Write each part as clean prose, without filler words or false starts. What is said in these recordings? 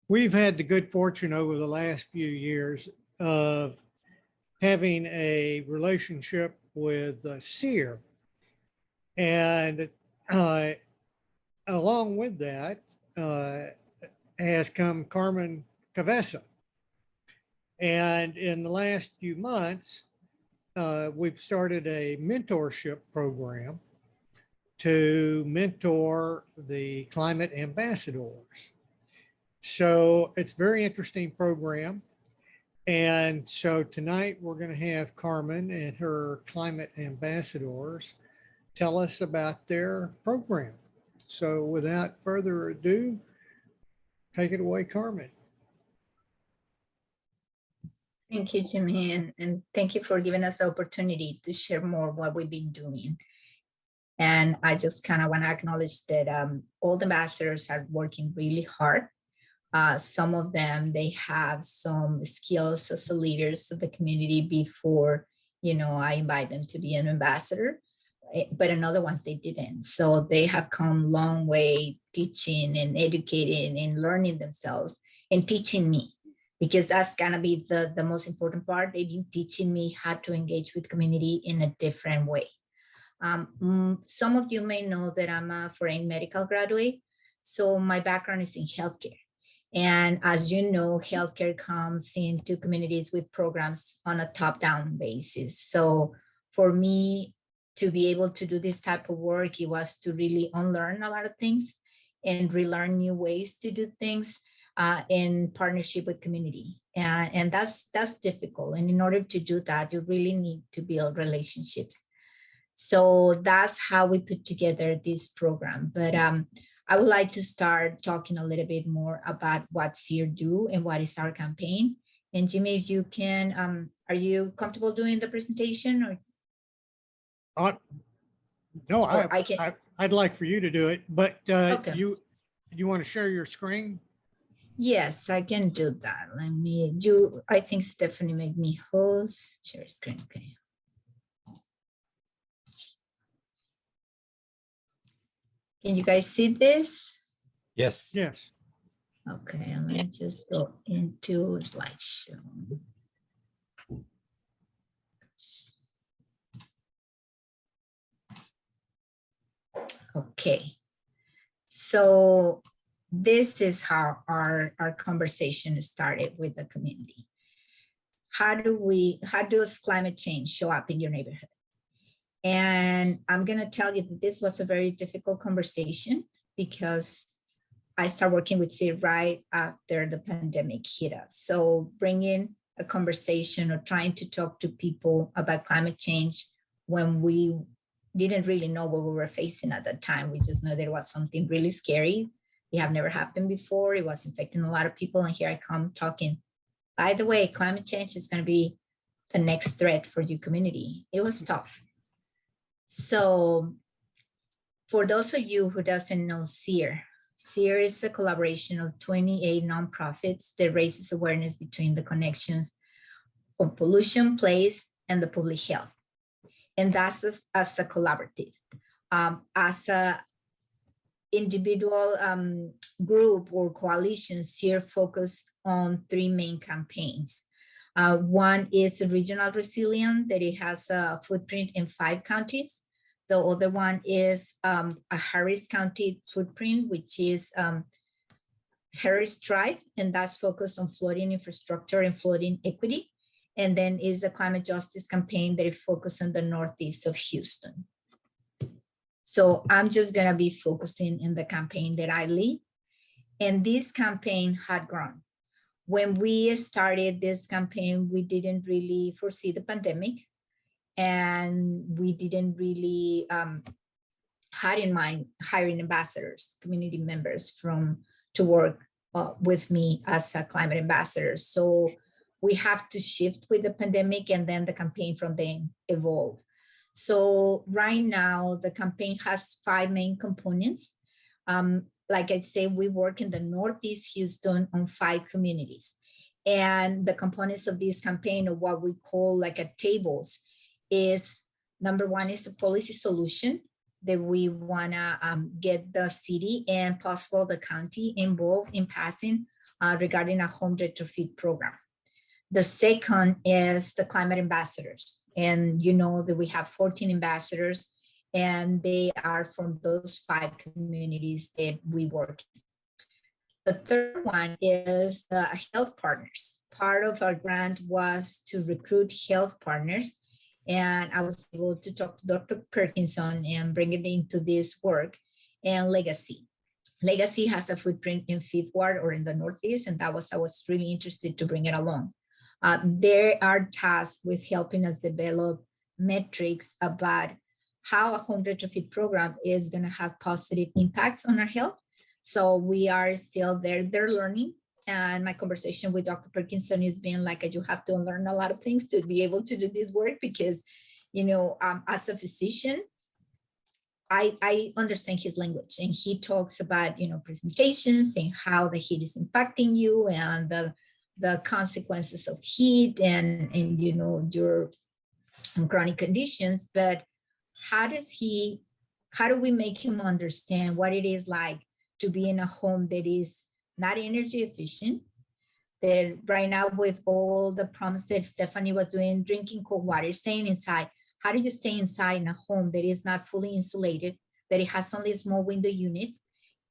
We've had the good fortune over the last few years of having a relationship with CEER. And along with that has come Carmen Cavezza. And in the last few months, we've started a mentorship program to mentor the climate ambassadors. So it's a very interesting program. And so tonight we're going to have Carmen and her climate ambassadors tell us about their program. So without further ado, take it away, Carmen. Thank you, Jimmy, and thank you for giving us the opportunity to share more what we've been doing. And I just kind of want to acknowledge that all the ambassadors are working really hard. Some of them, they have some skills as leaders of the community before, I invite them to be an ambassador, but in other ones they didn't. So they have come a long way teaching and educating and learning themselves and teaching me, because that's gonna be the most important part. They've been teaching me how to engage with community in a different way. Some of you may know that I'm a foreign medical graduate. So my background is in healthcare. And as you know, healthcare comes into communities with programs on a top-down basis. So for me to be able to do this type of work, it was to really unlearn a lot of things and relearn new ways to do things in partnership with community. And that's difficult. And in order to do that, you really need to build relationships. So that's how we put together this program. But I would like to start talking a little bit more about what CEER do and what is our campaign. And Jimmy, if you can, are you comfortable doing the presentation? Or no, I'd like for you to do it, but okay. you want to share your screen? Yes, I can do that. I think Stephanie made me host. Share screen, okay. Can you guys see this? Yes. Yes. Okay, let me just go into slideshow. Okay, so this is how our conversation started with the community. How does climate change show up in your neighborhood? And I'm gonna tell you that this was a very difficult conversation because I started working with CEER right after the pandemic hit us. So bringing a conversation or trying to talk to people about climate change when we didn't really know what we were facing at that time. We just know there was something really scary. It have never happened before. It was infecting a lot of people. And here I come talking, by the way, climate change is gonna be the next threat for your community. It was tough. So for those of you who doesn't know CEER, CEER is a collaboration of 28 nonprofits that raises awareness between the connections of pollution, place, and the public health. And that's as a collaborative. As a individual group or coalition, CEER focus on 3 main campaigns. One is regional resilience, that it has a footprint in 5 counties. The other one is a Harris County footprint, which is Harris Drive, and that's focused on flooding infrastructure and flooding equity. And then is the climate justice campaign that is focused on the northeast of Houston. So I'm just gonna be focusing in the campaign that I lead. And this campaign had grown. When we started this campaign, we didn't really foresee the pandemic, and we didn't really had in mind hiring ambassadors, community members to work with me as a climate ambassador. So we have to shift with the pandemic, and then the campaign from then evolved. So right now, the campaign has 5 main components. Like I say, we work in the Northeast Houston on 5 communities. And the components of this campaign, or what we call like a tables, is number 1 is the policy solution, that we wanna get the city and possible the county involved in passing regarding a home retrofit program. The second is the Climate Ambassadors. And you know that we have 14 ambassadors, and they are from those 5 communities that we work in. The third one is the health partners. Part of our grant was to recruit health partners, and I was able to talk to Dr. Perkinson and bring it into this work. And Legacy. Legacy has a footprint in Fifth Ward or in the Northeast, and I was really interested to bring it along. They are tasked with helping us develop metrics about how a home retrofit program is going to have positive impacts on our health. So we are still there, they're learning. And my conversation with Dr. Perkinson has been like, you have to learn a lot of things to be able to do this work because, you know, as a physician, I understand his language, and he talks about, you know, presentations and how the heat is impacting you and the consequences of heat and you know, your chronic conditions. But how do we make him understand what it is like to be in a home that is not energy efficient, that right now with all the promise that Stephanie was doing, drinking cold water, staying inside, how do you stay inside in a home that is not fully insulated, that it has only a small window unit,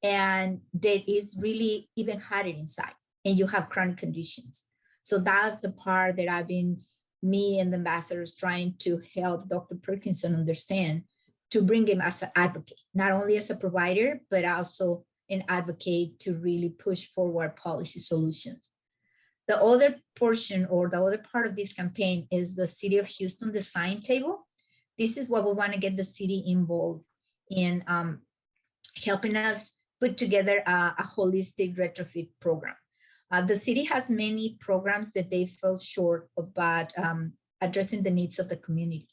and that is really even hotter inside, and you have chronic conditions? So that's the part that me and the ambassadors trying to help Dr. Perkinson understand, to bring him as an advocate, not only as a provider, but also an advocate to really push forward policy solutions. The other portion or the other part of this campaign is the City of Houston Design Table. This is what we want to get the city involved in, helping us put together a holistic retrofit program. The city has many programs that they fell short about addressing the needs of the community.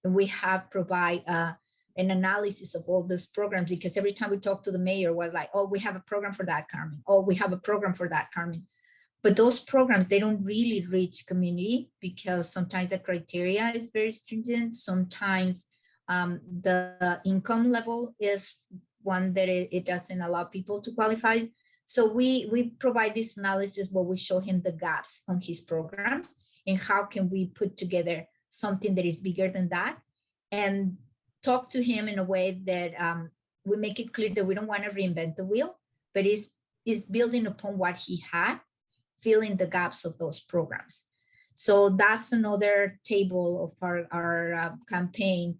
And we have provide an analysis of all those programs, because every time we talk to the mayor, we're like, oh, we have a program for that, Carmen. Oh, we have a program for that, Carmen. But those programs, they don't really reach community because sometimes the criteria is very stringent. Sometimes the income level is one that it doesn't allow people to qualify. So we provide this analysis where we show him the gaps on his programs and how can we put together something that is bigger than that, and talk to him in a way that we make it clear that we don't want to reinvent the wheel, but is building upon what he had, filling the gaps of those programs. So that's another table of our campaign.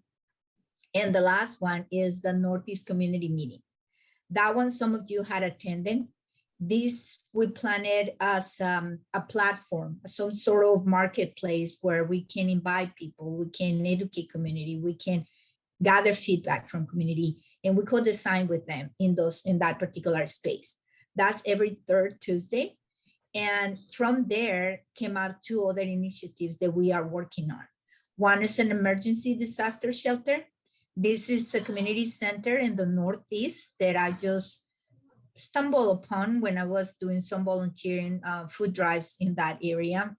And the last one is the Northeast Community Meeting. That one, some of you had attended. This we planned as a platform, some sort of marketplace where we can invite people, we can educate community, we can gather feedback from community, and we co-design with them in that particular space. That's every third Tuesday. And from there came out 2 other initiatives that we are working on. One is an emergency disaster shelter. This is a community center in the Northeast that I just stumbled upon when I was doing some volunteering food drives in that area.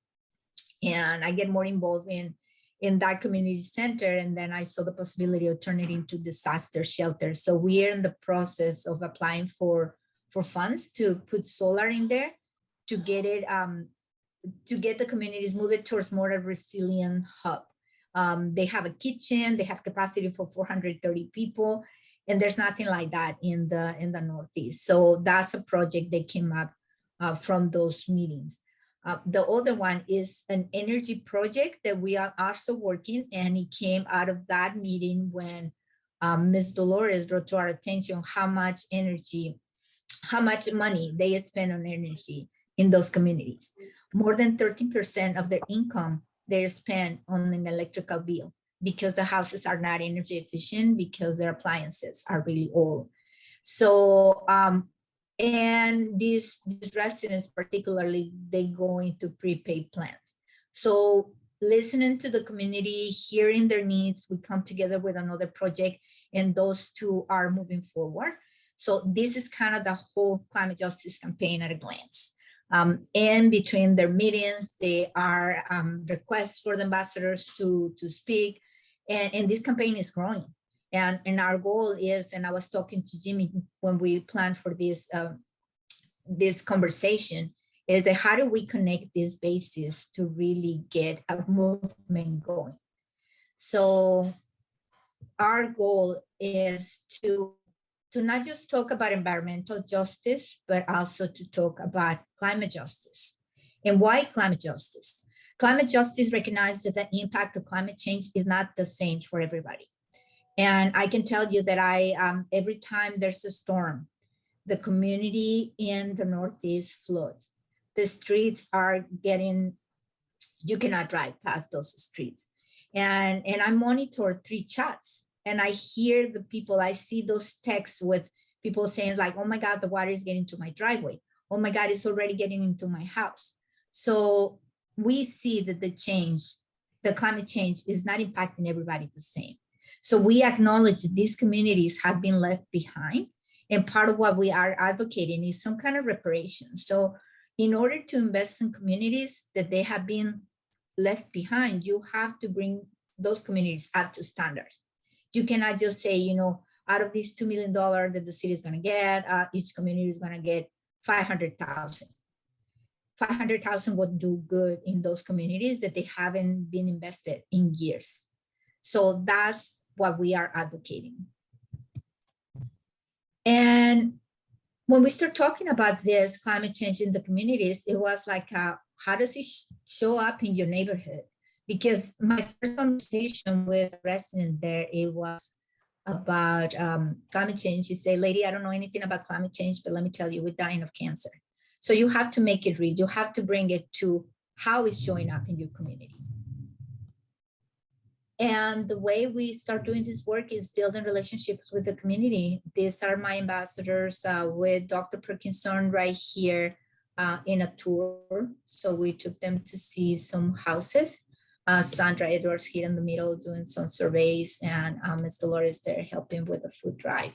And I get more involved in that community center. And then I saw the possibility of turning it into disaster shelter. So we are in the process of applying for funds to put solar in there, to get it, to get the communities moved towards more a resilient hub. They have a kitchen, they have capacity for 430 people, and there's nothing like that in the Northeast. So that's a project that came up from those meetings. The other one is an energy project that we are also working, and it came out of that meeting when Ms. Dolores brought to our attention how much money they spend on energy in those communities. More than 13% of their income they spend on an electrical bill because the houses are not energy efficient, because their appliances are really old. So, and these residents particularly, they go into prepaid plans. So listening to the community, hearing their needs, we come together with another project, and those 2 are moving forward. So this is kind of the whole climate justice campaign at a glance. And between their meetings, they are requests for the ambassadors to speak, and this campaign is growing. And our goal is, and I was talking to Jimmy when we planned for this this conversation, is that how do we connect these bases to really get a movement going? So our goal is to not just talk about environmental justice, but also to talk about climate justice. And why climate justice? Climate justice recognizes that the impact of climate change is not the same for everybody. And I can tell you that every time there's a storm, the community in the Northeast floods. The streets are getting, you cannot drive past those streets. And I monitor 3 chats, and I hear the people, I see those texts with people saying like, oh my God, the water is getting to my driveway. Oh my God, it's already getting into my house. So we see that the climate change is not impacting everybody the same. So we acknowledge that these communities have been left behind. And part of what we are advocating is some kind of reparation. So in order to invest in communities that they have been left behind, you have to bring those communities up to standards. You cannot just say, you know, out of these $2 million that the city is going to get, each community is going to get 500,000. 500,000 would do good in those communities that they haven't been invested in years. So that's what we are advocating. And when we start talking about this climate change in the communities, it was like, how does it show up in your neighborhood? Because my first conversation with a resident there, it was about climate change. You say, lady, I don't know anything about climate change, but let me tell you, we're dying of cancer. So you have to make it real. You have to bring it to how it's showing up in your community. And the way we start doing this work is building relationships with the community. These are my ambassadors with Dr. Perkinson right here in a tour. So we took them to see some houses. Sandra Edwards here in the middle doing some surveys, and Ms. Dolores there helping with the food drive.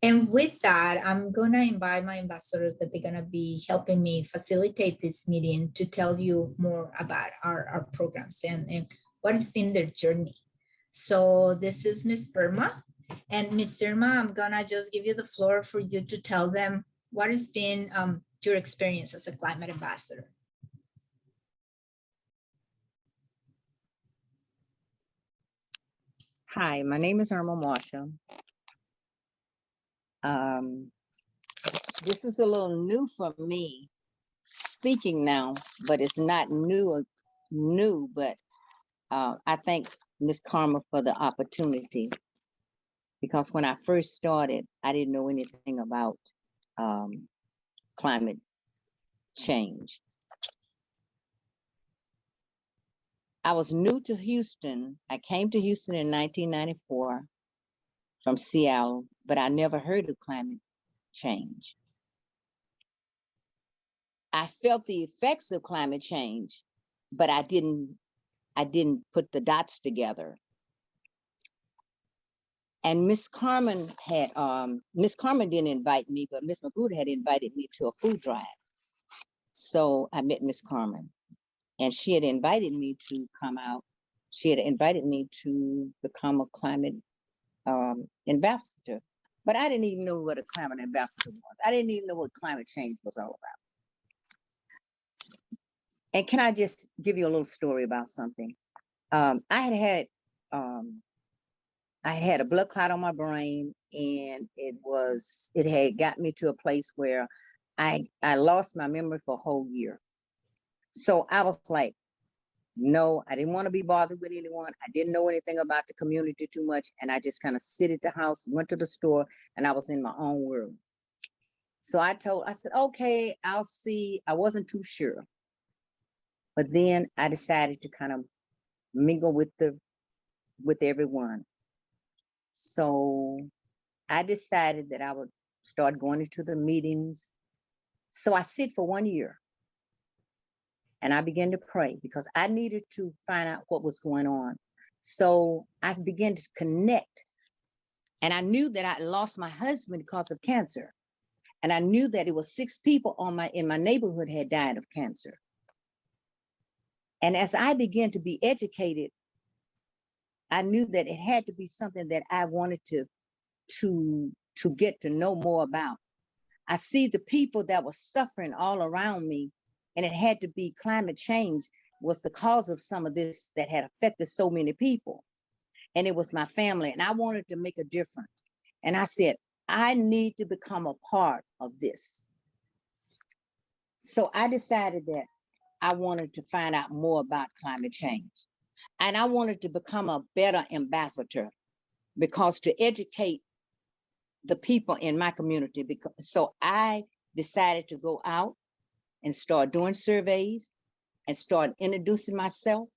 And with that, I'm gonna invite my ambassadors that they're gonna be helping me facilitate this meeting to tell you more about our programs and what has been their journey. So this is Ms. Irma. And Ms. Irma, I'm gonna just give you the floor for you to tell them what has been your experience as a climate ambassador. Hi, my name is Irma Marshall. This is a little new for me speaking now, but it's not new, but I thank Ms. Karma for the opportunity, because when I first started, I didn't know anything about climate change. I was new to Houston. I came to Houston in 1994 from Seattle, but I never heard of climate change. I felt the effects of climate change, but I didn't put the dots together. And Miss Carmen didn't invite me, but Miss Magruder had invited me to a food drive. So I met Miss Carmen, and she had invited me to come out. She had invited me to become a climate ambassador, but I didn't even know what a climate ambassador was. I didn't even know what climate change was all about. And can I just give you a little story about something? I had a blood clot on my brain, and it had got me to a place where I lost my memory for a whole year. So I was like, no, I didn't want to be bothered with anyone. I didn't know anything about the community too much. And I just kind of sit at the house, went to the store, and I was in my own world. So I said, okay, I'll see. I wasn't too sure. But then I decided to kind of mingle with everyone. So I decided that I would start going into the meetings. So I sit for 1 year. And I began to pray because I needed to find out what was going on. So I began to connect. And I knew that I lost my husband because of cancer. And I knew that it was 6 people in my neighborhood had died of cancer. And as I began to be educated, I knew that it had to be something that I wanted to get to know more about. I see the people that were suffering all around me, and it had to be climate change was the cause of some of this that had affected so many people. And it was my family, and I wanted to make a difference. And I said, I need to become a part of this. So I decided that I wanted to find out more about climate change. And I wanted to become a better ambassador, because to educate the people in my community. So I decided to go out and start doing surveys and start introducing myself.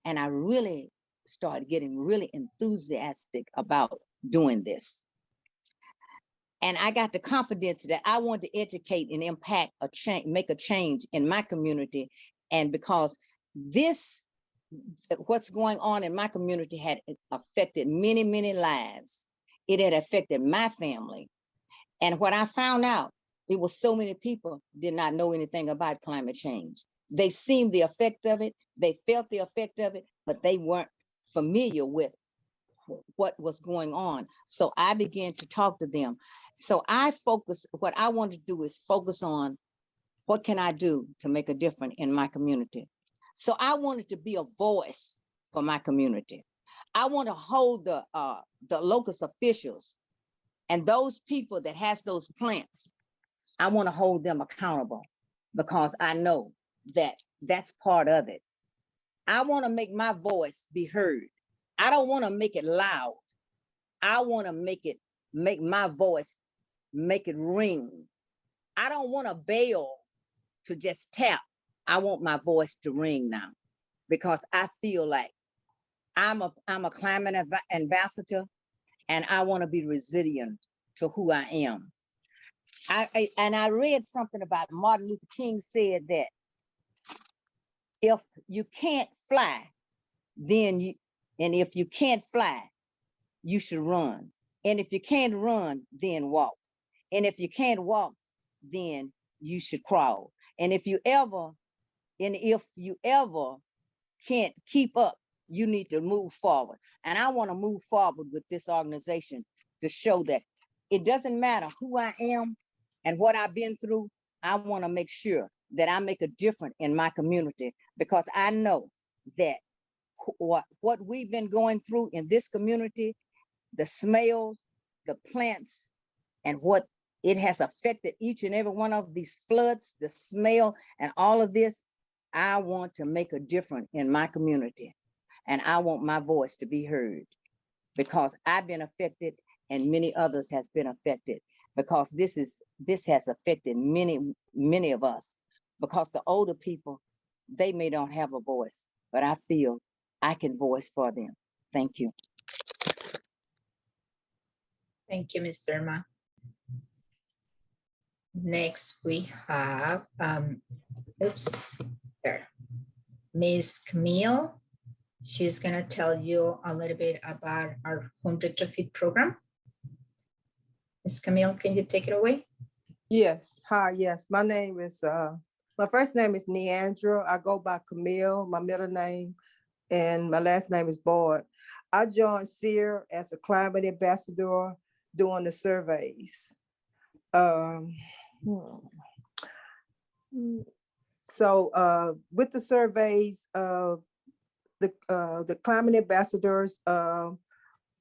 And I really started getting really enthusiastic about doing this. And I got the confidence that I wanted to educate and impact a change, make a change in my community. And because this, what's going on in my community had affected many, many lives. It had affected my family. And what I found out, it was so many people did not know anything about climate change. They seen the effect of it, they felt the effect of it, but they weren't familiar with what was going on. So I began to talk to them. So what I want to do is focus on what can I do to make a difference in my community. So I wanted to be a voice for my community. I want to hold the local officials and those people that has those plants. I want to hold them accountable, because I know that that's part of it. I want to make my voice be heard. I don't want to make it loud. I want to make my voice, make it ring. I don't want a bell to just tap. I want my voice to ring now, because I feel like I'm a climate ambassador, and I want to be resilient to who I am. I read something about Martin Luther King said that if you can't fly, and if you can't fly, you should run. And if you can't run, then walk. And if you can't walk, then you should crawl. And if you ever can't keep up, you need to move forward. And I want to move forward with this organization to show that it doesn't matter who I am and what I've been through. I want to make sure that I make a difference in my community, because I know that what we've been going through in this community, the smells, the plants, and what it has affected each and every one of these floods, the smell, and all of this. I want to make a difference in my community, and I want my voice to be heard, because I've been affected and many others has been affected, because this has affected many of us, because the older people, they may not have a voice, but I feel I can voice for them. Thank you. Thank you, Ms. Irma. Next, we have, Ms. Camille. She's gonna tell you a little bit about our home retrofit program. Ms. Camille, can you take it away? Yes. Hi. Yes. My name is, my first name is Neandra. I go by Camille, my middle name, and my last name is Boyd. I joined CEER as a climate ambassador doing the surveys. So with the surveys, the climate ambassadors,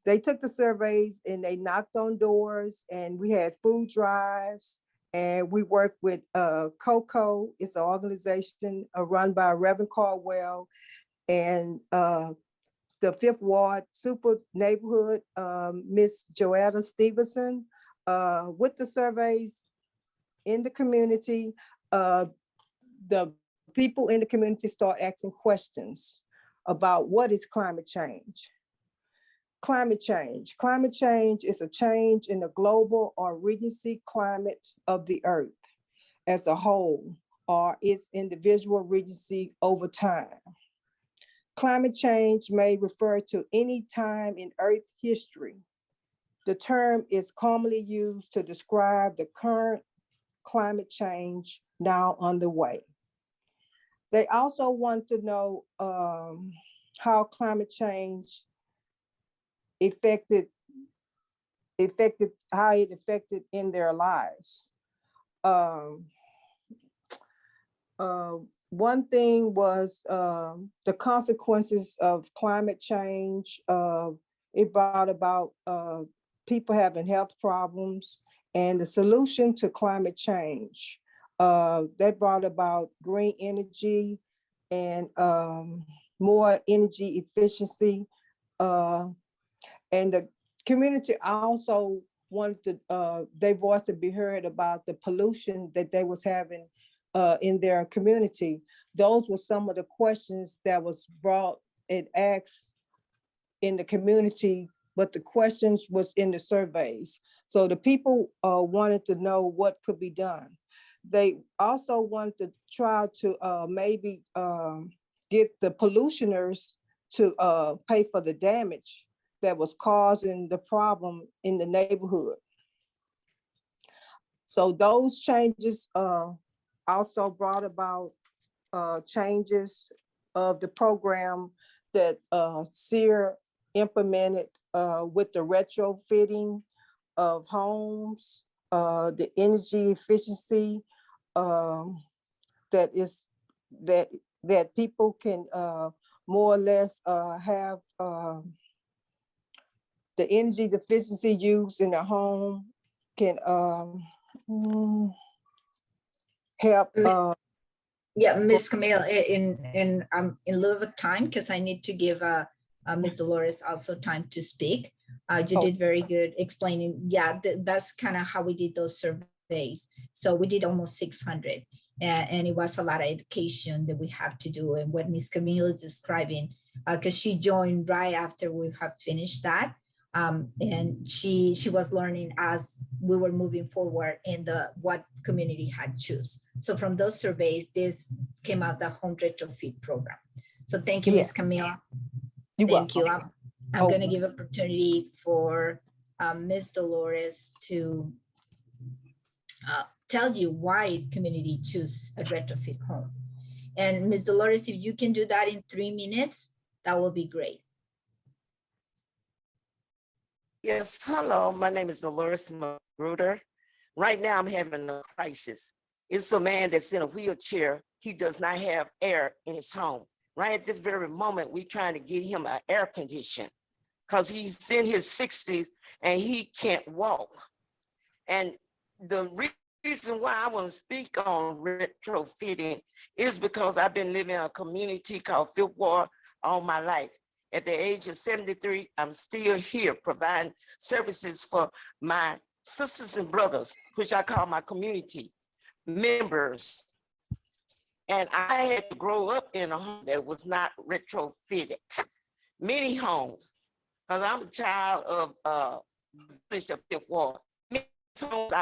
they took the surveys and they knocked on doors, and we had food drives, and we worked with COCO. It's an organization run by Reverend Caldwell, and the Fifth Ward Super Neighborhood, Miss Joetta Stevenson, with the surveys in the community. The people in the community start asking questions about what is climate change. Climate change. Climate change is a change in the global or regency climate of the earth as a whole, or its individual regency over time. Climate change may refer to any time in Earth history. The term is commonly used to describe the current climate change now underway. They also want to know how climate change affected in their lives. Um, one thing was the consequences of climate change. It brought about people having health problems, and the solution to climate change. That brought about green energy and more energy efficiency. And the community also wanted to, their voice to be heard about the pollution that they was having in their community. Those were some of the questions that was brought and asked in the community, but the questions was in the surveys. So the people wanted to know what could be done. They also wanted to try to maybe get the pollutioners to pay for the damage that was causing the problem in the neighborhood. So those changes also brought about changes of the program that CEER implemented with the retrofitting of homes, the energy efficiency that people can more or less have the energy efficiency used in the home can help. Yeah, Ms. Camille, in lieu of time, because I need to give Ms. Dolores also time to speak. You did very good explaining. Yeah, that's kind of how we did those surveys. So we did almost 600, and it was a lot of education that we have to do. And what Ms. Camille is describing, because she joined right after we have finished that. And she was learning as we were moving forward in what community had choose. So from those surveys, this came out the home retrofit program. So thank you, Ms. Camille. Thank you. I'm going to give opportunity for Ms. Dolores to tell you why community choose a retrofit home. And Ms. Dolores, if you can do that in 3 minutes, that will be great. Yes, hello, my name is Dolores Magruder. Right now I'm having a crisis. It's a man that's in a wheelchair. He does not have air in his home. Right at this very moment, we're trying to get him an air condition because he's in his 60s and he can't walk. And the reason why I want to speak on retrofitting is because I've been living in a community called Fifth Ward all my life. At the age of 73, I'm still here providing services for my sisters and brothers, which I call my community members. And I had to grow up in a home that was not retrofitted. Many homes, because I'm a child of Fifth Ward. Many homes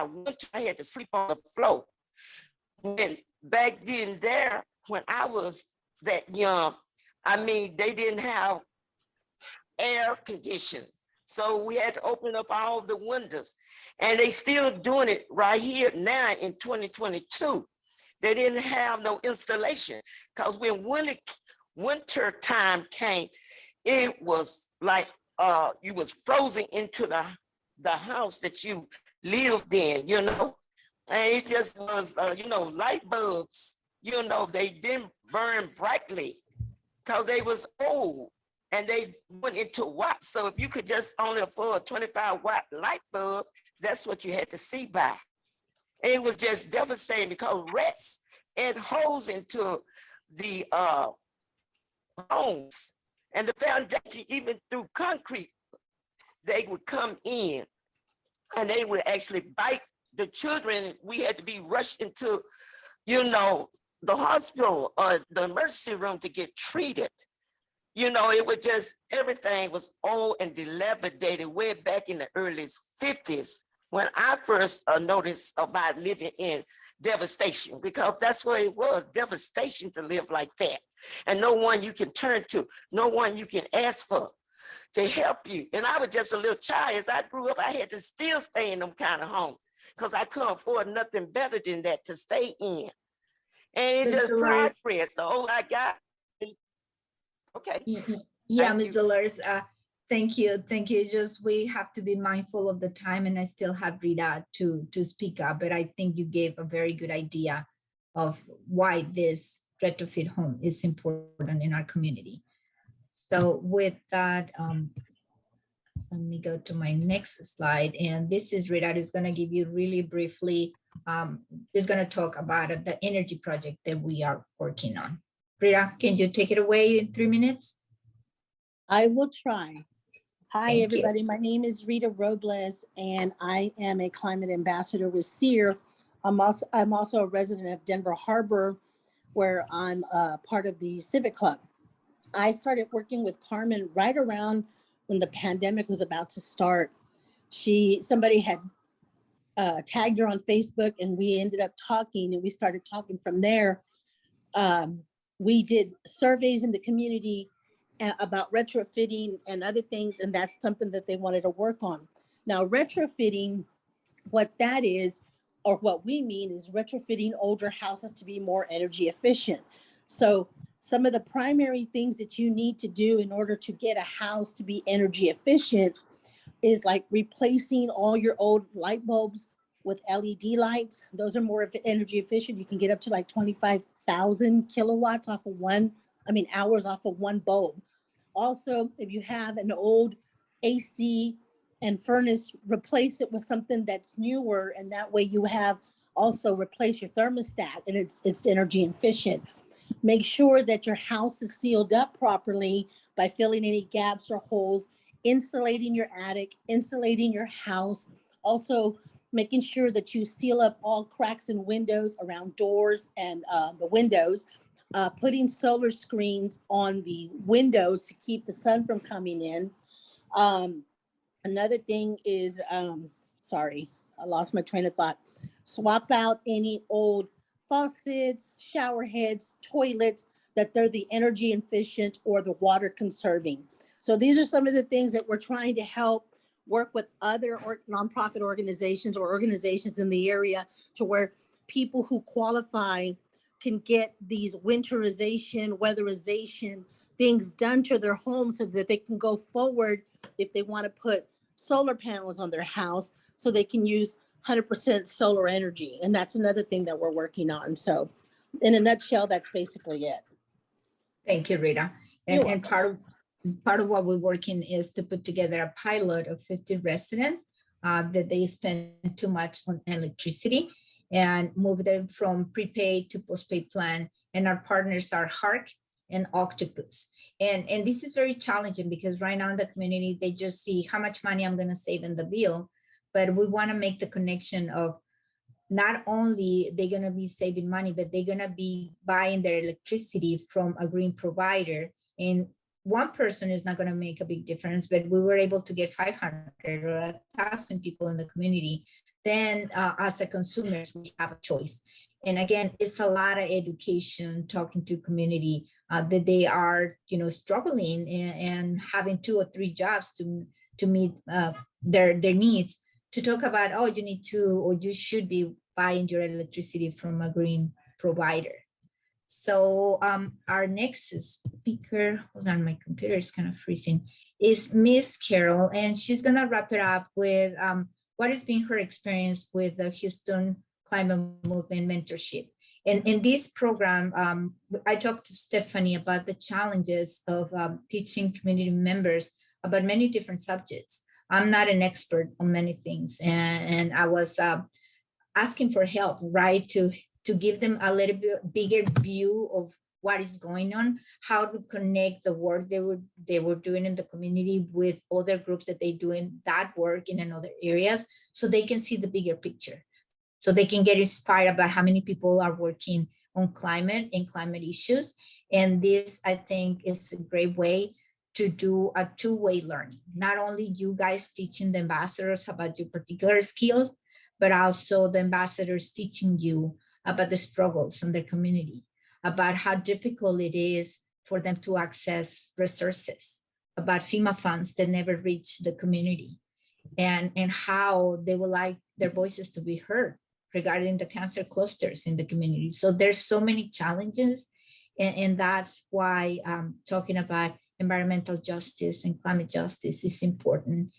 I had to sleep on the floor. When back then there, when I was that young, I mean, they didn't have air conditioning. So we had to open up all the windows, and they still doing it right here now in 2022. They didn't have no installation because when winter time came, it was like you was frozen into the house that you lived in, you know, and it just was, you know, light bulbs, you know, they didn't burn brightly because they was old. And they went into watts. So if you could just only afford a 25-watt light bulb, that's what you had to see by. And it was just devastating because rats and holes into the homes and the foundation, even through concrete, they would come in and they would actually bite the children. We had to be rushed into, you know, the hospital or the emergency room to get treated. You know, it was just, everything was old and dilapidated way back in the early 50s when I first noticed about living in devastation, because that's what it was, devastation to live like that. And no one you can turn to, no one you can ask for to help you. And I was just a little child. As I grew up, I had to still stay in them kind of homes because I couldn't afford nothing better than that to stay in. And it just progressed. The older I got. Okay. Yeah, Ms. Dolores, Thank you. Thank you. Just we have to be mindful of the time, and I still have Rita to speak up, but I think you gave a very good idea of why this retrofit home is important in our community. So with that, let me go to my next slide. And this is Rita is going to give you really briefly, is going to talk about the energy project that we are working on. Rita, can you take it away in 3 minutes? I will try. Hi, Thank you. everybody. My name is Rita Robles, and I am a climate ambassador with CEER. I'm also a resident of Denver Harbor, where I'm part of the Civic Club. I started working with Carmen right around when the pandemic was about to start. Somebody had tagged her on Facebook, and we ended up talking, and we started talking from there. We did surveys in the community about retrofitting and other things, and that's something that they wanted to work on. Now, retrofitting, what that is, or what we mean is retrofitting older houses to be more energy efficient. So some of the primary things that you need to do in order to get a house to be energy efficient is like replacing all your old light bulbs with LED lights. Those are more energy efficient. You can get up to like 25,000 kilowatts off of hours off of one bulb. Also, if you have an old AC and furnace, replace it with something that's newer, and that way you have also replace your thermostat, and it's energy efficient. Make sure that your house is sealed up properly by filling any gaps or holes, insulating your attic, insulating your house. Also, making sure that you seal up all cracks and windows around doors and the windows. Putting solar screens on the windows to keep the sun from coming in. Another thing is, sorry, I lost my train of thought. Swap out any old faucets, shower heads, toilets, that they're the energy efficient or the water conserving. So these are some of the things that we're trying to help work with other nonprofit organizations or organizations in the area, to where people who qualify can get these winterization, weatherization things done to their homes, so that they can go forward if they want to put solar panels on their house, so they can use 100% solar energy. And that's another thing that we're working on. So in a nutshell, that's basically it. Thank you, Rita. And part of what we're working is to put together a pilot of 50 residents that they spend too much on electricity, and move them from prepaid to postpaid plan. And our partners are Hark and Octopus. And this is very challenging, because right now in the community, they just see how much money I'm going to save in the bill. But we want to make the connection of not only they're going to be saving money, but they're going to be buying their electricity from a green provider. And one person is not going to make a big difference, but we were able to get 500 or 1,000 people in the community. Then as a consumers, we have a choice. And again, it's a lot of education, talking to community that they are, struggling and having 2 or 3 jobs to meet their needs, to talk about, oh, you need to, or you should be buying your electricity from a green provider. So our next speaker, hold on, my computer is kind of freezing, is Miss Carol, and she's gonna wrap it up with what has been her experience with the Houston Climate Movement Mentorship. And in this program, I talked to Stephanie about the challenges of teaching community members about many different subjects. I'm not an expert on many things, and I was asking for help, right, to give them a little bit bigger view of what is going on, how to connect the work they were doing in the community with other groups that they doing that work in other areas, so they can see the bigger picture, so they can get inspired about how many people are working on climate and climate issues. And this, I think, is a great way to do a two-way learning. Not only you guys teaching the ambassadors about your particular skills, but also the ambassadors teaching you about the struggles in their community, about how difficult it is for them to access resources, about FEMA funds that never reach the community, and how they would like their voices to be heard regarding the cancer clusters in the community. So there's so many challenges, and that's why talking about environmental justice and climate justice is important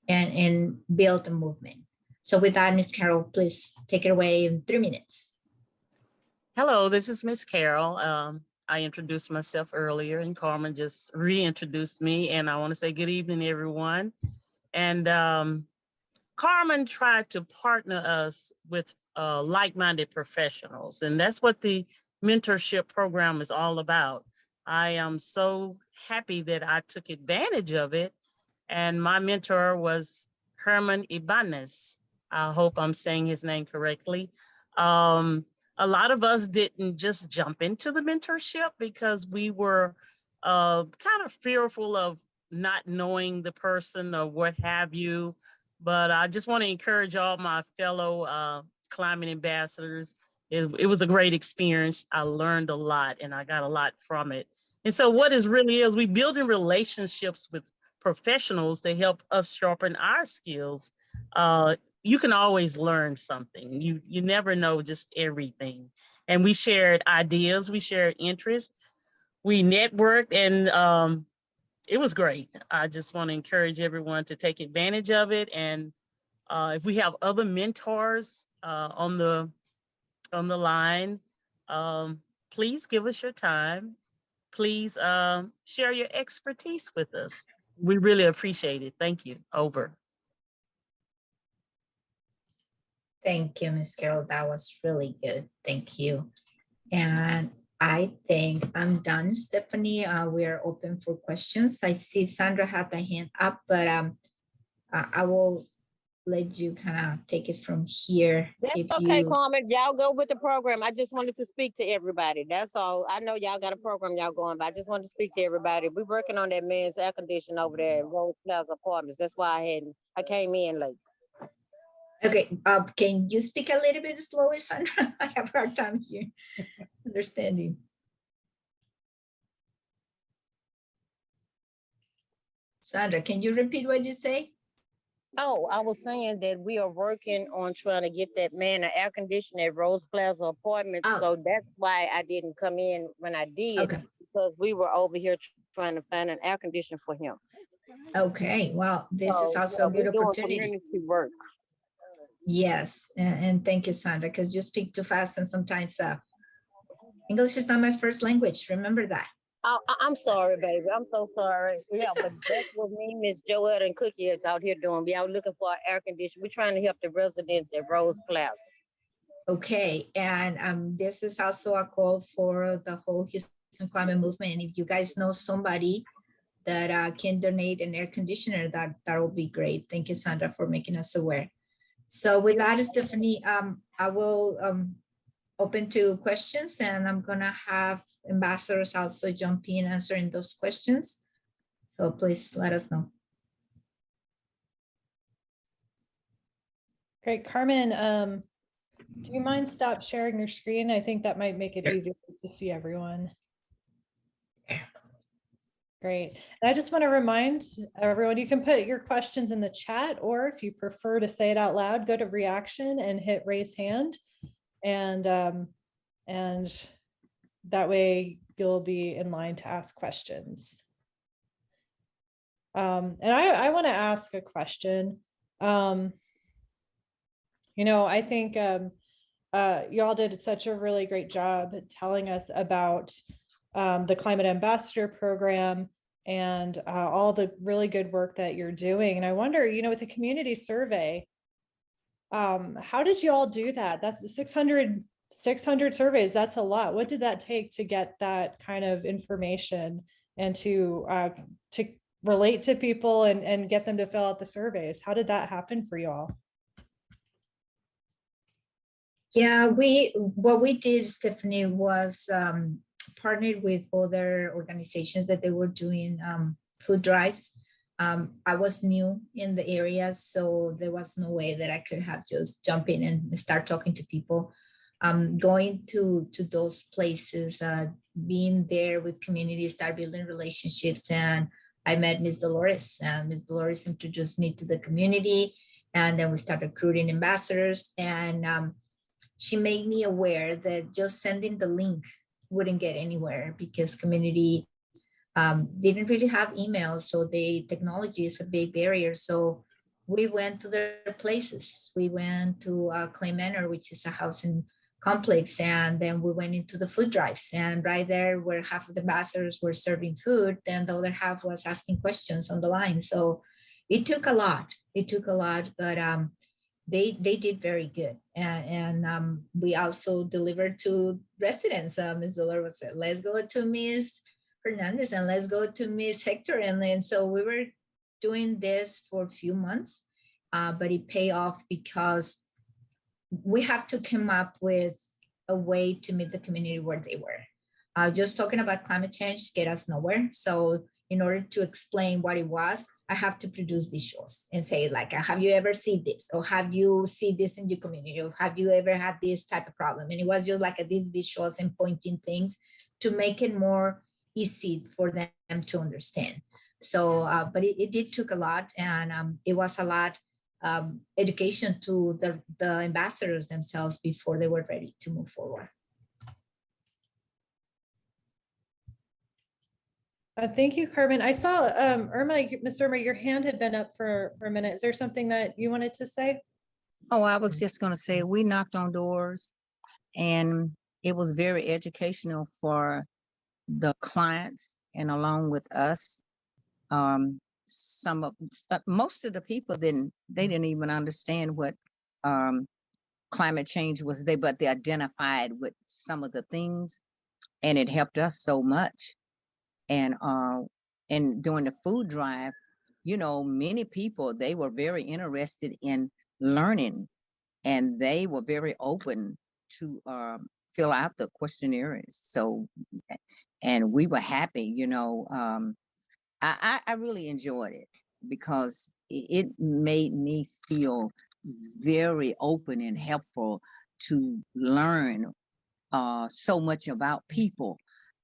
and build a movement. So with that, Ms. Carol, please take it away in 3 minutes. Hello, this is Miss Carol. I introduced myself earlier and Carmen just reintroduced me, and I want to say good evening, everyone. And Carmen tried to partner us with like-minded professionals, and that's what the mentorship program is all about. I am so happy that I took advantage of it, and my mentor was Herman Ibanez. I hope I'm saying his name correctly. A lot of us didn't just jump into the mentorship because we were kind of fearful of not knowing the person or what have you. But I just want to encourage all my fellow climate ambassadors. It was a great experience. I learned a lot and I got a lot from it. And so what it really is, we building relationships with professionals to help us sharpen our skills. You can always learn something. You never know just everything. And we shared ideas, we shared interests, we networked, and it was great. I just want to encourage everyone to take advantage of it. And if we have other mentors on the line, please give us your time. Please share your expertise with us. We really appreciate it. Thank you. Over. Thank you, Ms. Carol. That was really good. Thank you. And I think I'm done, Stephanie. We are open for questions. I see Sandra had the hand up, but I will let you kind of take it from here. That's okay, Carmen. Y'all go with the program. I just wanted to speak to everybody. That's all. I know y'all got a program y'all going, but I just wanted to speak to everybody. We're working on that man's air conditioner over there at Rose Plaza Apartments. That's why I came in late. Okay, can you speak a little bit slower, Sandra? I have a hard time here understanding. Sandra, can you repeat what you say? Oh, I was saying that we are working on trying to get that man an air conditioner at Rose Plaza Apartments. Oh. So that's why I didn't come in when I did, Okay. because we were over here trying to find an air conditioner for him. Okay, well, this is also a good we're doing opportunity. community work. Yes, and thank you, Sandra, because you speak too fast and sometimes English is not my first language. Remember that. Oh, I'm sorry, baby. I'm so sorry. Yeah, but that's what me, Miss Joelle, and Cookie is out here doing. We out looking for an air conditioner. We're trying to help the residents at Rose Plaza. Okay, and this is also a call for the whole Houston climate movement. And if you guys know somebody that can donate an air conditioner, that will be great. Thank you, Sandra, for making us aware. So with that, Stephanie, I will open to questions, and I'm gonna have ambassadors also jump in answering those questions. So please let us know. Great, Carmen, do you mind stop sharing your screen? I think that might make it easier to see everyone. Great. And I just want to remind everyone, you can put your questions in the chat, or if you prefer to say it out loud, go to reaction and hit raise hand. And that way you'll be in line to ask questions. And I want to ask a question. You know, I think you all did such a really great job telling us about the Climate Ambassador Program and all the really good work that you're doing. And I wonder, you know, with the community survey, how did you all do that? That's 600 surveys. That's a lot. What did that take to get that kind of information and to relate to people and get them to fill out the surveys? How did that happen for you all? Yeah, what we did, Stephanie, was partnered with other organizations that they were doing food drives. I was new in the area, so there was no way that I could have just jump in and start talking to people. Going to those places, being there with communities, start building relationships, and I met Ms. Dolores. Ms. Dolores introduced me to the community, and then we started recruiting ambassadors, and she made me aware that just sending the link wouldn't get anywhere because community didn't really have email, so the technology is a big barrier. So we went to their places. We went to Clay Manor, which is a housing complex, and then we went into the food drives. And right there, where half of the ambassadors were serving food, then the other half was asking questions on the line. So it took a lot. It took a lot, but they did very good. And we also delivered to residents. Ms. Zoller was said, let's go to Ms. Hernandez and let's go to Ms. Hector. And then so we were doing this for a few months, but it paid off because we have to come up with a way to meet the community where they were. Just talking about climate change get us nowhere. So in order to explain what it was, I have to produce visuals and say, like, have you ever seen this? Or have you seen this in your community? Or have you ever had this type of problem? And it was just like these visuals and pointing things to make it more easy for them to understand. So, but it did took a lot, and it was a lot education to the ambassadors themselves before they were ready to move forward. Thank you, Carmen. I saw Irma, Ms. Irma, your hand had been up for a minute. Is there something that you wanted to say? Oh, I was just going to say, we knocked on doors, and it was very educational for the clients and along with us. Most of the people didn't even understand what climate change was, but they identified with some of the things, and it helped us so much. And during the food drive, you know, many people, they were very interested in learning, and they were very open to fill out the questionnaires. So, and we were happy, you know. I really enjoyed it because it made me feel very open and helpful to learn so much about people.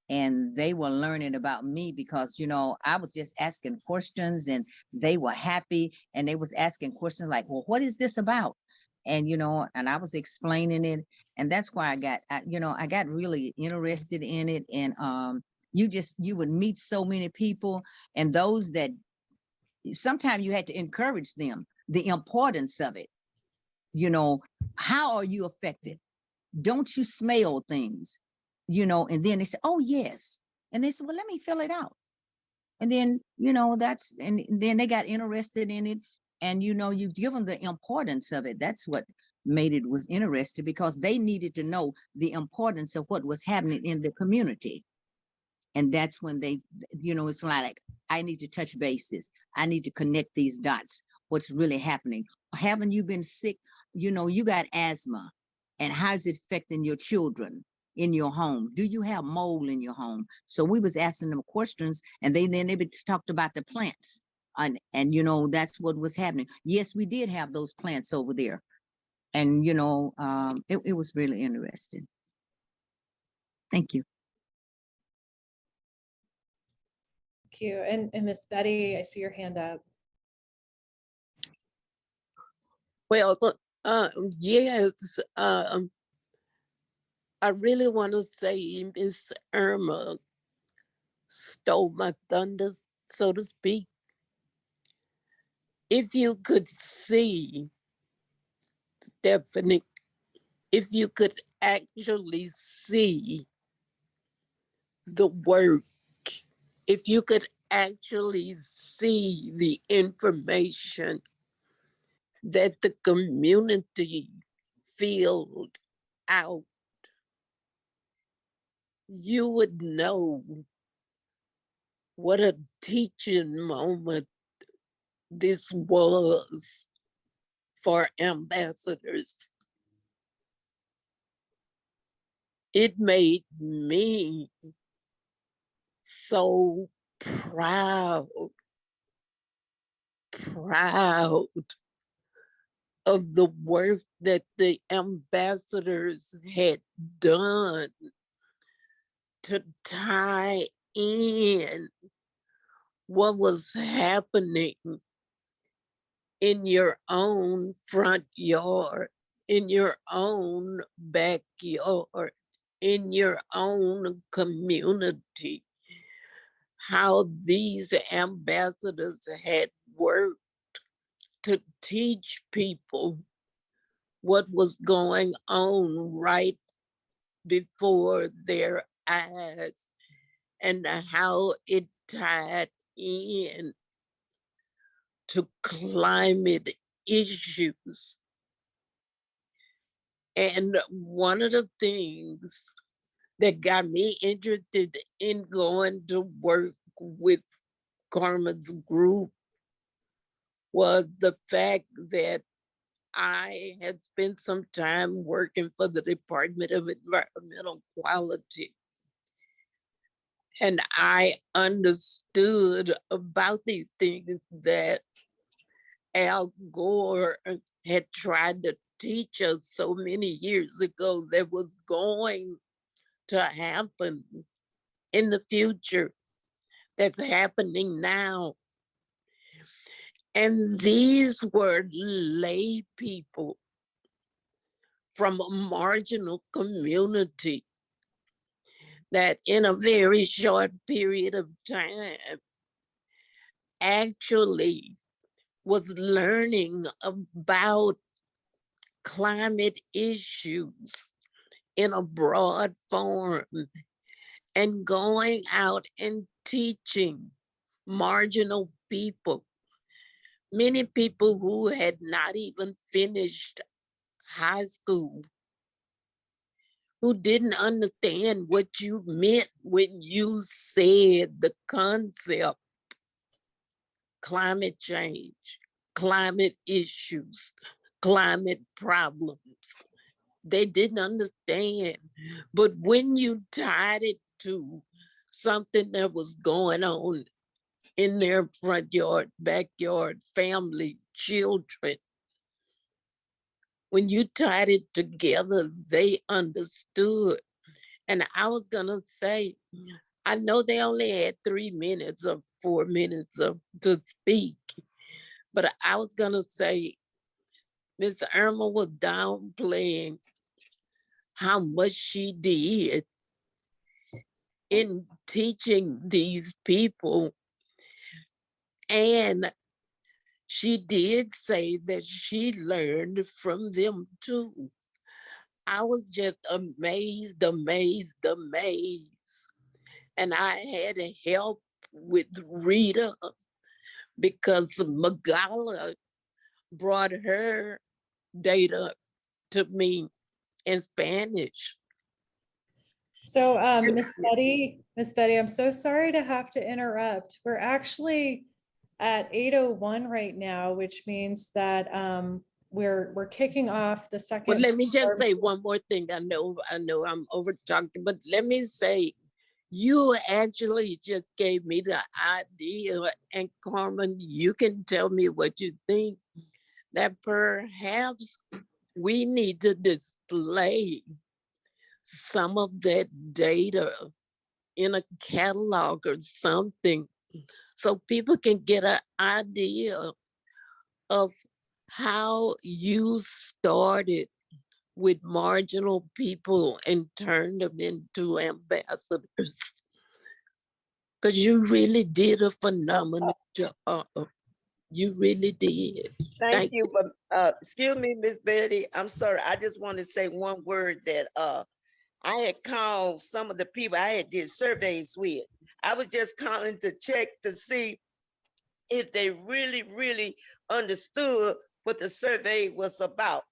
And they were learning about me because, you know, I was just asking questions, and they were happy, and they was asking questions like, well, what is this about? And, you know, and I was explaining it. And that's why I got really interested in it. And you would meet so many people, and those that sometimes you had to encourage them, the importance of it. You know, how are you affected? Don't you smell things? You know, and then they say, oh, yes. And they said, well, let me fill it out. And then, you know, and then they got interested in it. And, you know, you give them the importance of it. That's what made it was interesting, because they needed to know the importance of what was happening in the community. And that's when they, you know, it's like, I need to touch bases. I need to connect these dots. What's really happening? Haven't you been sick? You know, you got asthma, and how's it affecting your children in your home? Do you have mold in your home? So we was asking them questions, and then they talked about the plants, and you know, that's what was happening. Yes, we did have those plants over there, and you know, it was really interesting. Thank you. Thank you. And Miss Betty, I see your hand up. Well, yes, I really want to say Miss Irma stole my thunder, so to speak. If you could see, Stephanie, if you could actually see the work, if you could actually see the information that the community filled out, you would know what a teaching moment this was for ambassadors. It made me so proud of the work that the ambassadors had done to tie in what was happening in your own front yard, in your own backyard, in your own community. how these ambassadors had worked to teach people what was going on right before their eyes and how it tied in to climate issues. And one of the things that got me interested in going to work with Carmen's group was the fact that I had spent some time working for the Department of Environmental Quality. And I understood about these things that Al Gore had tried to teach us so many years ago that was going to happen in the future, that's happening now. And these were lay people from a marginal community that in a very short period of time actually was learning about climate issues in a broad form and going out and teaching marginal people, many people who had not even finished high school, who didn't understand what you meant when you said the concept climate change, climate issues, climate problems. They didn't understand. But when you tied it to something that was going on in their front yard, backyard, family, children, when you tied it together, they understood. And I was gonna say, I know they only had 3 minutes or 4 minutes to speak, but I was gonna say, Miss Irma was downplaying how much she did in teaching these people. And she did say that she learned from them too. I was just amazed. And I had to help with Rita because Magala brought her data to me in Spanish. So Miss Betty, I'm so sorry to have to interrupt. We're actually at 8:01 right now, which means that we're kicking off the second. Well, let me just say one more thing. I know I'm over talking, but let me say, you actually just gave me the idea, and Carmen, you can tell me what you think, that perhaps we need to display some of that data in a catalog or something so people can get an idea of how you started with marginal people and turned them into ambassadors. Because you really did a phenomenal job. You really did. Thank you. But excuse me, Miss Betty. I'm sorry. I just want to say one word that I had called some of the people I had did surveys with. I was just calling to check to see if they really, really understood what the survey was about.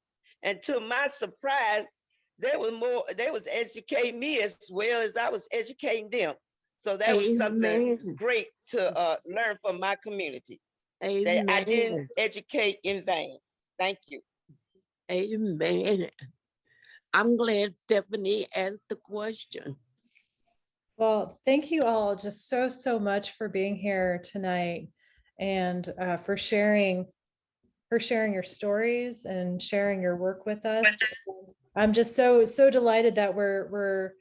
And to my surprise, they was educating me as well as I was educating them. So that was something great to learn from my community. That I didn't educate in vain. Thank you. Amen. I'm glad Stephanie asked the question. Well, thank you all just so much for being here tonight and for sharing your stories and sharing your work with us. I'm just so delighted that we're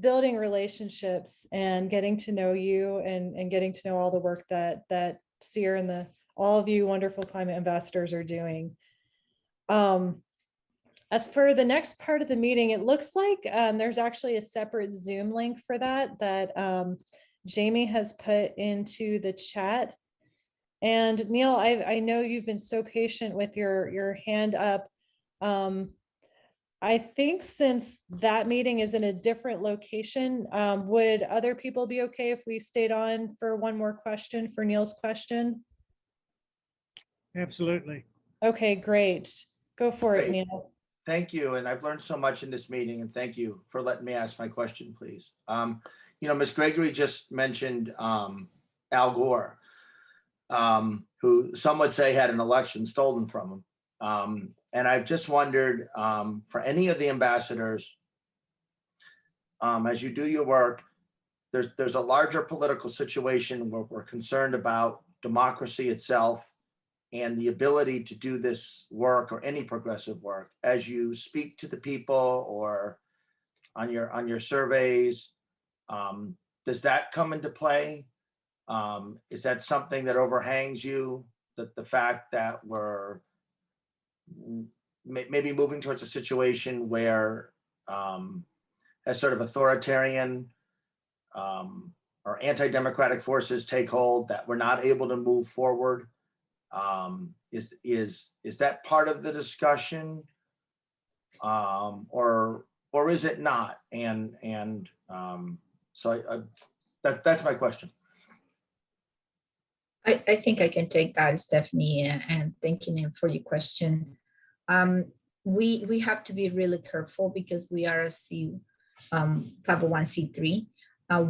building relationships and getting to know you and getting to know all the work that CEER and all of you wonderful climate ambassadors are doing. As for the next part of the meeting, it looks like there's actually a separate Zoom link for that Jamie has put into the chat. And Neil, I know you've been so patient with your hand up. I think since that meeting is in a different location, would other people be okay if we stayed on for one more question for Neil's question? Absolutely. Okay, great. Go for it, Great. Neil. Thank you. And I've learned so much in this meeting, and thank you for letting me ask my question, please. Ms. Gregory just mentioned Al Gore, who some would say had an election stolen from him. And I've just wondered, for any of the ambassadors, as you do your work, there's a larger political situation where we're concerned about democracy itself and the ability to do this work or any progressive work. As you speak to the people or on your surveys, does that come into play? Is that something that overhangs you, that the fact that we're maybe moving towards a situation where as sort of authoritarian or anti-democratic forces take hold, that we're not able to move forward? Is that part of the discussion, or is it not? So that's my question. I think I can take that, Stephanie, and thanking you for your question. We have to be really careful because we are a 501c3.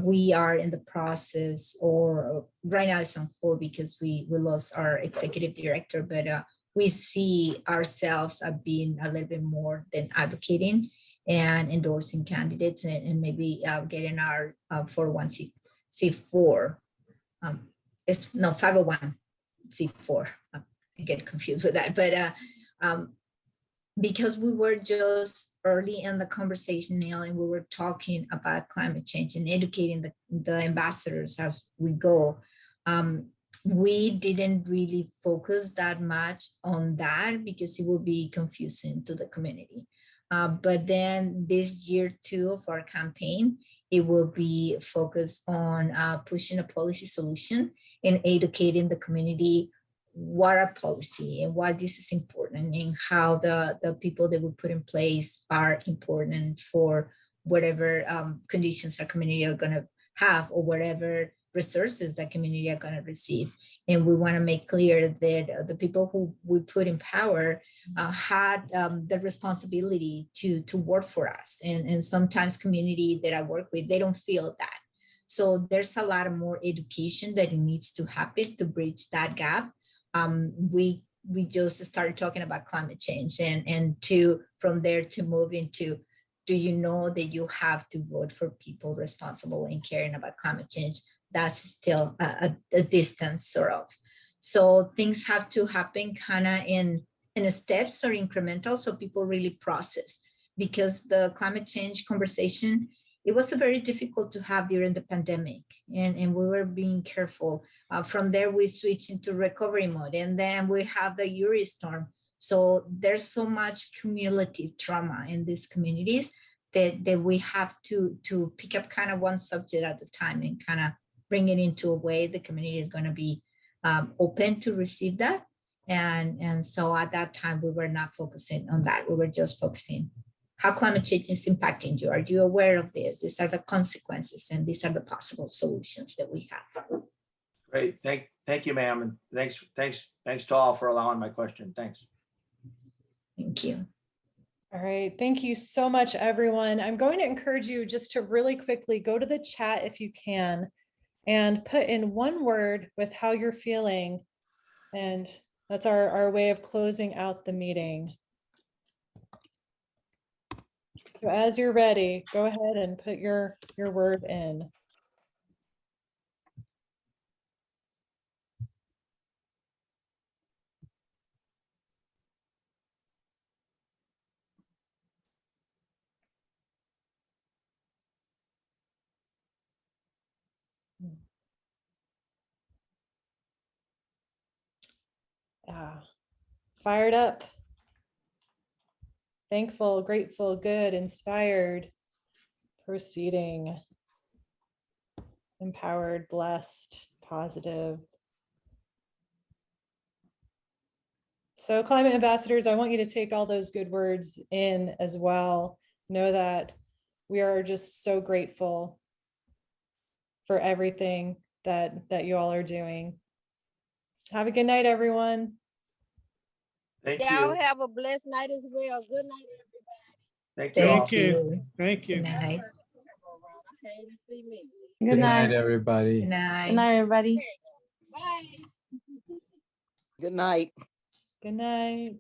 We are in the process, or right now it's on hold because we lost our executive director, but we see ourselves as being a little bit more than advocating and endorsing candidates and maybe getting our 401c4. It's no 501c4. I get confused with that, but because we were just early in the conversation, Neil, and we were talking about climate change and educating the ambassadors as we go. We didn't really focus that much on that because it would be confusing to the community. But then this year too of our campaign, it will be focused on pushing a policy solution and educating the community what our policy and why this is important and how the people that we put in place are important for whatever conditions our community are going to have or whatever resources that community are going to receive. And we want to make clear that the people who we put in power had the responsibility to work for us. And sometimes community that I work with, they don't feel that. So there's a lot of more education that needs to happen to bridge that gap. We just started talking about climate change and from there to move into, do you know that you have to vote for people responsible and caring about climate change? That's still a distance sort of. So things have to happen kind of in steps or incremental so people really process, because the climate change conversation, it was very difficult to have during the pandemic, and we were being careful. From there, we switched into recovery mode, and then we have the Uri storm. So there's so much cumulative trauma in these communities that we have to pick up kind of one subject at a time and kind of bring it into a way the community is going to be open to receive that. And so at that time, we were not focusing on that. We were just focusing how climate change is impacting you. Are you aware of this? These are the consequences, and these are the possible solutions that we have. Great, thank you, ma'am, and thanks to all for allowing my question. Thanks. Thank you. All right, thank you so much, everyone. I'm going to encourage you just to really quickly go to the chat if you can, and put in one word with how you're feeling, and that's our way of closing out the meeting. So as you're ready, go ahead and put your word in. Fired up, thankful, grateful, good, inspired, proceeding. empowered, blessed, positive. So climate ambassadors, I want you to take all those good words in as well. Know that we are just so grateful for everything that you all are doing. Have a good night, everyone. Thank Y'all you. have a blessed night as well. Good night, everybody. Thank you all. Thank you. Thank you. Good night. I came to see me. Good night, everybody. Good night. Good night, everybody. Bye. Good night. Good night.